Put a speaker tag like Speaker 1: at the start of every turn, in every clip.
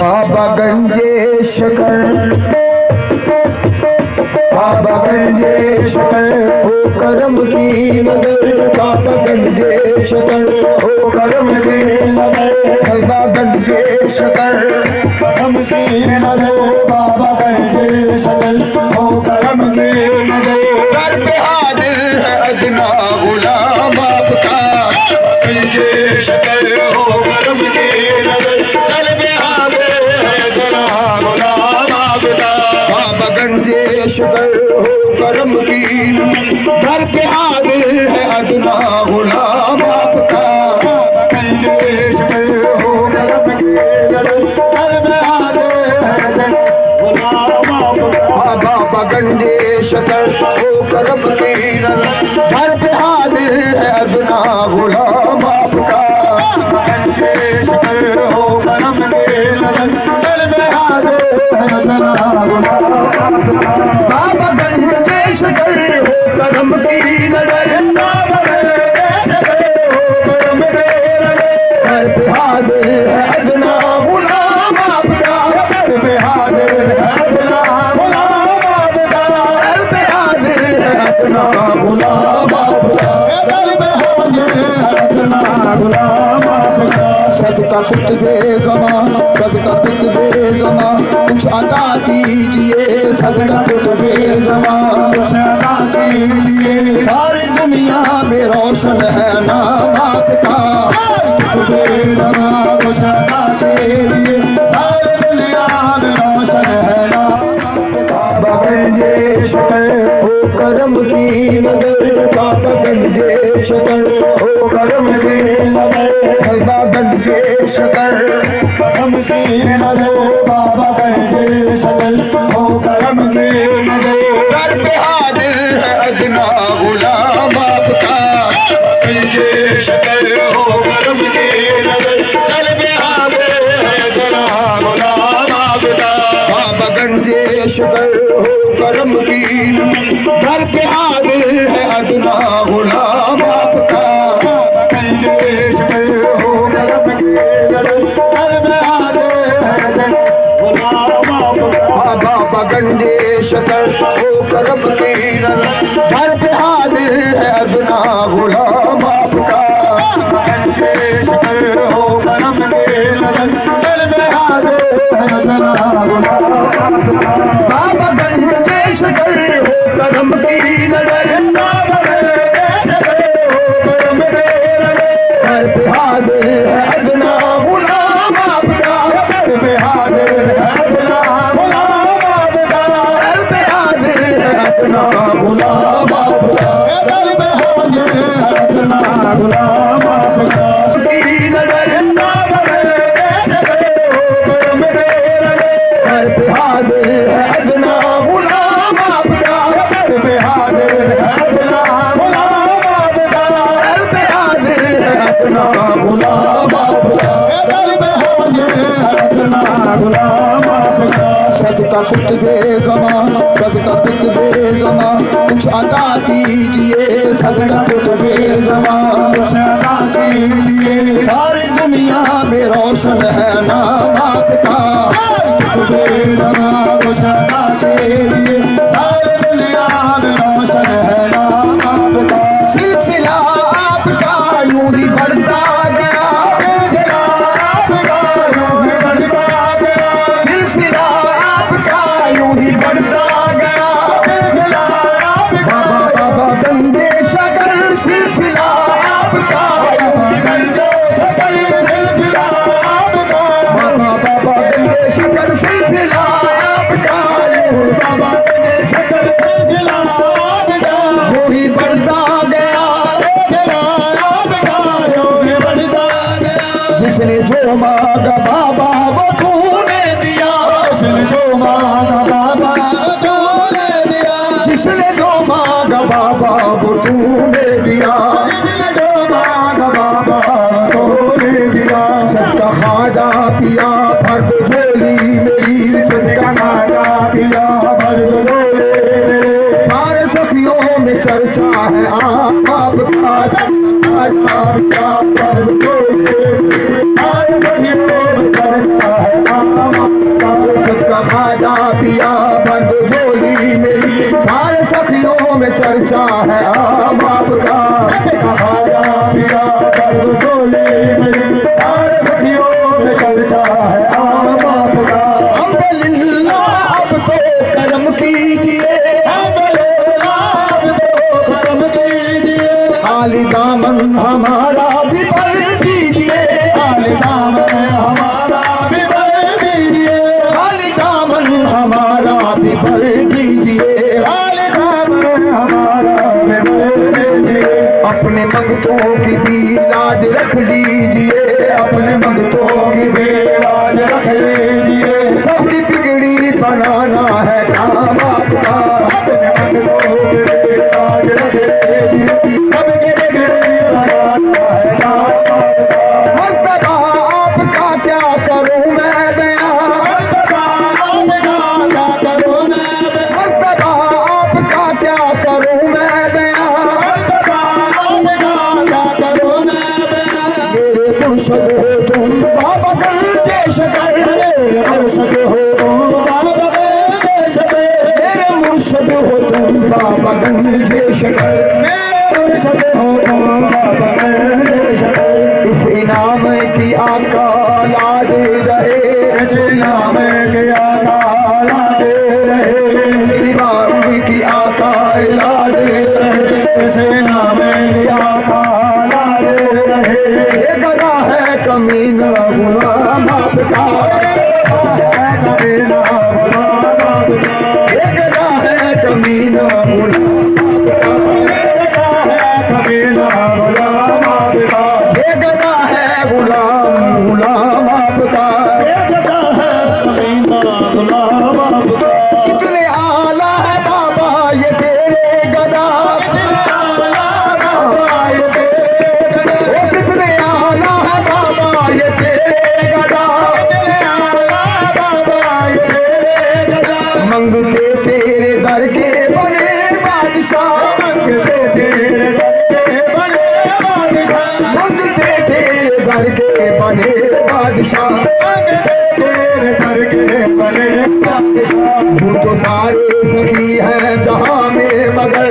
Speaker 1: बाबा गंजेशकर, बाबा गंजेशकर हो करम की नजर, बाबा गंजेशकर हो करम की नजर, बाबा गंजेशकर करम की नजर, बाबा गंजेशकर हो करम की नजर। दर पे हाजिर है अदना गुलाम आपका, गंजेशकर हो करम की नजर, दर पे हाजिर है अदना गुलाम आपका, बाबा गंजेशकर हो करम की नजर, दर पे हाजिर है अदना गुलाम आपका, गंजेशकर हो करम की नजर, दर पे हाजिर है अदना गुलाम आपका, बाबा गंजेशकर हो करम की नजर, दर पे हाजिर है अदना गुलाम आपका, गंजेशकर हो करम की नजर, दर पे हाजिर है अदना गुलाम आपका, बाबा गंजेशकर हो करम की नजर, बाबा गंजेशकर हो करम की नजर, दर पे हाजिर है अदना गुलाम आपका, दर पे हाजिर है अदना गुलाम आपका, दर पे हाजिर है अदना गुलाम आपका, दर पे हाजिर है अदना गुलाम आपका। सदका कुछ दे ज़मा, सदका कुछ दे ज़मा, कुछ अता कीजिए, सदका कुछ दे ज़मा, कुछ अता कीजिए, सारी दुनिया में रोशन है नाम आपका, कुछ दे ज़मा, कुछ अता कीजिए, सारी दुनिया में रोशन है नाम आपका, बाबा गंजेशकर हो करम की नजर, बाबा गंजेशकर हो करम की नजर, बाबा गंजेशकर करम की नजर, बाबा गंजेशकर हो करम की नजर, दर पे हाजिर है अदना गुलाम आपका, गंजेशकर हो करम की नजर, दर पे हाजिर है अदना गुलाम आपका, बाबा गंजेशकर हो करम की नजर, दर पे हाजिर है अदना गुलाम आपका, गंजेशकर हो करम की नजर, दर पे हाजिर है अदना गुलाम आपका, बाबा गंजेशकर हो करम की नजर, दर पे हाजिर है अदना गुलाम आपका, गंजेशकर हो करम की नजर, दर पे हाजिर है अदना गुलाम आपका, बाबा गंजेशकर हो करम की नजर, बाबा गंजेशकर हो करम की नजर, दर पे हाजिर है अदना गुलाम आपका, दर पे हाजिर है अदना गुलाम आपका, दर पे हाजिर है अदना गुलाम आपका, दर पे हाजिर है अदना गुलाम आपका, की नजर, बाबा गंजेशकर हो करम की नजर, दर पे हाजिर है अदना गुलाम आपका, दर पे हाजिर है अदना गुलाम आपका, दर पे हाजिर है अदना गुलाम आपका, दर पे हाजिर है अदना गुलाम आपका। सदका कुछ दे ज़मा, सदका कुछ दे ज़मा, कुछ अता कीजिए, सदका कुछ दे ज़मा, कुछ अता कीजिए, सारी दुनिया में रोशन है नाम आपका, कुछ दे ज़मा, कुछ अता कीजिए, सारी दुनिया में रोशन है नाम आपका, सिलसिला आपका यूं ही बढ़ता गया, सिलसिला आपका यूं ही बढ़ता गया, सिलसिला आपका यूं ही बढ़ता गया, सिलसिला आपका, बाबा गंजेशकर सिलसिला आपका यूं ही गंजेशकर सिलसिला आपका, बाबा गंजेशकर सिलसिला आपका यूं, बाबा बाबा वो तूने दिया, जो मांगा बाबा तूने दिया। सबका खाजा पिया भर दो झोली मेरी, सबका खाजा पिया भर दो झोली मेरे। सारे सखियों में चर्चा है आपका, खाजा पिया भर दो झोली, सारे सखियों में चर्चा है आपका। सबका खाजा पिया भर दो झोली मेरी, सारे सखियों में चर्चा है आपका। खाजा पिया भर दो झोली मेरी, सारे सखियों में चर्चा है आपका। अल्हम्दुलिल्लाह अब तो करम कीजिए, अल्हम्दुलिल्लाह अब तो करम कीजिए। खाली दामन हमारा भी भर दीजिए, खाली दामन हमारा भी भर दीजिए, खाली दामन हमारा भी भर दीजिए, खाली दामन हमारा भी भर दीजिए। अपने मंगतों की भी लाज रख लीजिए, अपने मंगतों की भी लाज रख लीजिए। सबकी बिगड़ी बनाना है काम आपका, अपने मंगतों की भी लाज रख लीजिए। सबकी बिगड़ी बनाना है काम आपका। मर्तबा आपका क्या करूं मैं बयां, मर्तबा आपका क्या करूं मैं बयां, मर्तबा आपका क्या करूं मैं बयां, मर्तबा आपका क्या करूं मैं बयां। मेरे मुर्शद हो तुम बाबा गंजे शकर, मेरे मुर्शद हो तुम बाबा गंजे शकर, मेरे मुर्शद हो तुम बाबा गंजे शकर, मेरे मुर्शद हो तुम बाबा गंजे शकर। इस इनाम की आका याद रहे, इस इनाम की आका याद रहे, मेरी बाबू की आका याद रहे, इस इनाम की आका याद रहे। ये गदा है कमीना गुलाम आपका, कमीना गुलाम आपका, ये गदा है कमीना गुलाम आपका, ये गदा है कमीना गुलाम आपका, ये गदा है गुलाम आपका, ये गदा है कमीना गुलाम आपका। कितने आला है बाबा ये तेरे गदा, कितने आला बाबा ये तेरे गदा, कितने आला है बाबा ये तेरे गदा, कितने आला बाबा ये तेरे गदा। मंगते तेरे दर के बने बादशाह, मंगते तेरे दर के बने बादशाह, मंगते तेरे दर के बने बादशाह, मंगते तेरे दर के बने बादशाह। तू तो सारे सखी है जहां में मगर,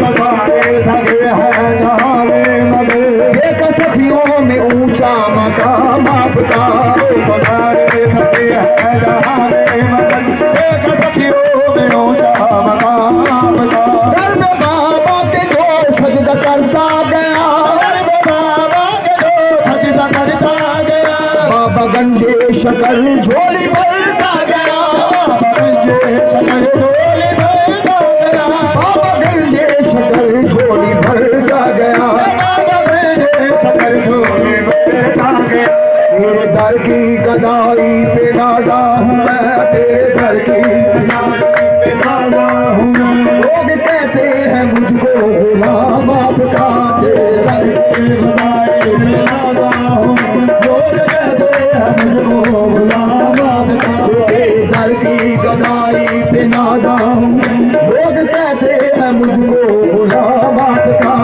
Speaker 1: तो सारे सखी है जहां में मगर, एक सखियों में ऊंचा मकाम आपका। तो सारे सखी है जहां में मगर, एक सखियों में ऊंचा मकाम आपका। दर में बाबा के जो सजदा करता गया, दर में बाबा के जो सजदा करता गया, बाबा गंजे शकर झोली भरता गया, बाबा गंजे शकर झोली भरता गया, बाबा गंजे शकर झोली भरता गया, बाबा गंजे शकर झोली भरता गया। तेरे दर की गदाई पे नाजा हूँ मैं, तेरे दर की गदाई पे नाजा हूँ मैं। लोग कहते हैं मुझको गुलाम आपका, तेरे दर की गदाई पे नाजा हूँ मैं। लोग कहते हैं मुझको गुलाम आपका, तेरे दर की गदाई पे नाजा हूँ मैं। लोग कहते हैं मुझको गुलाम आपका,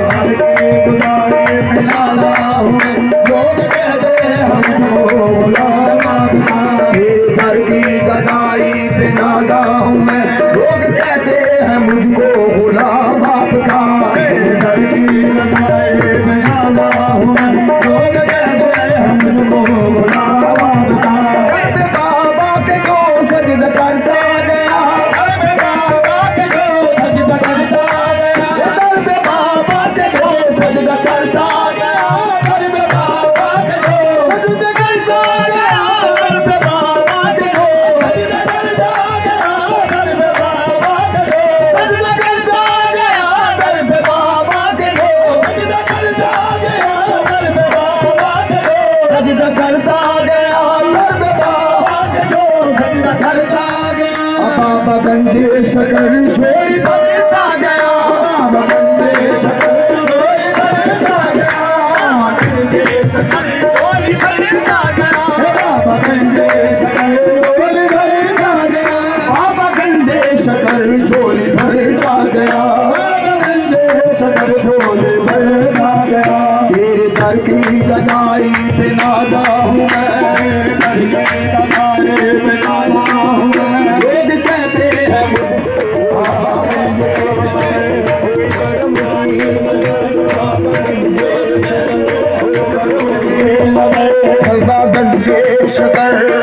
Speaker 1: दर की गदाई पे नाजा हूँ मैं। लोग कहते हैं मुझको गुलाम आपका, तेरे दर की गदाई पे नाजा हूँ मैं। लोग कहते हैं मुझको गुलाम आपका, तेरे दर की गदाई पे नाजा हूँ मैं। लोग कहते हैं मुझको गुलाम आपका। बाबा के जो सजदा करता गया, बाबा के जो सजदा करता गया, बाबा के जो सजदा करता गया, बाबा के जो सजदा करता गया, बाबा के जो सजदा करता गया, बाबा के जो सजदा करता गया, बाबा के जो सजदा करता गया, बाबा के जो सजदा करता गया, बाबा के जो सजदा करता गया। बाबा गंजे शकर झोली भरता गया, शुकर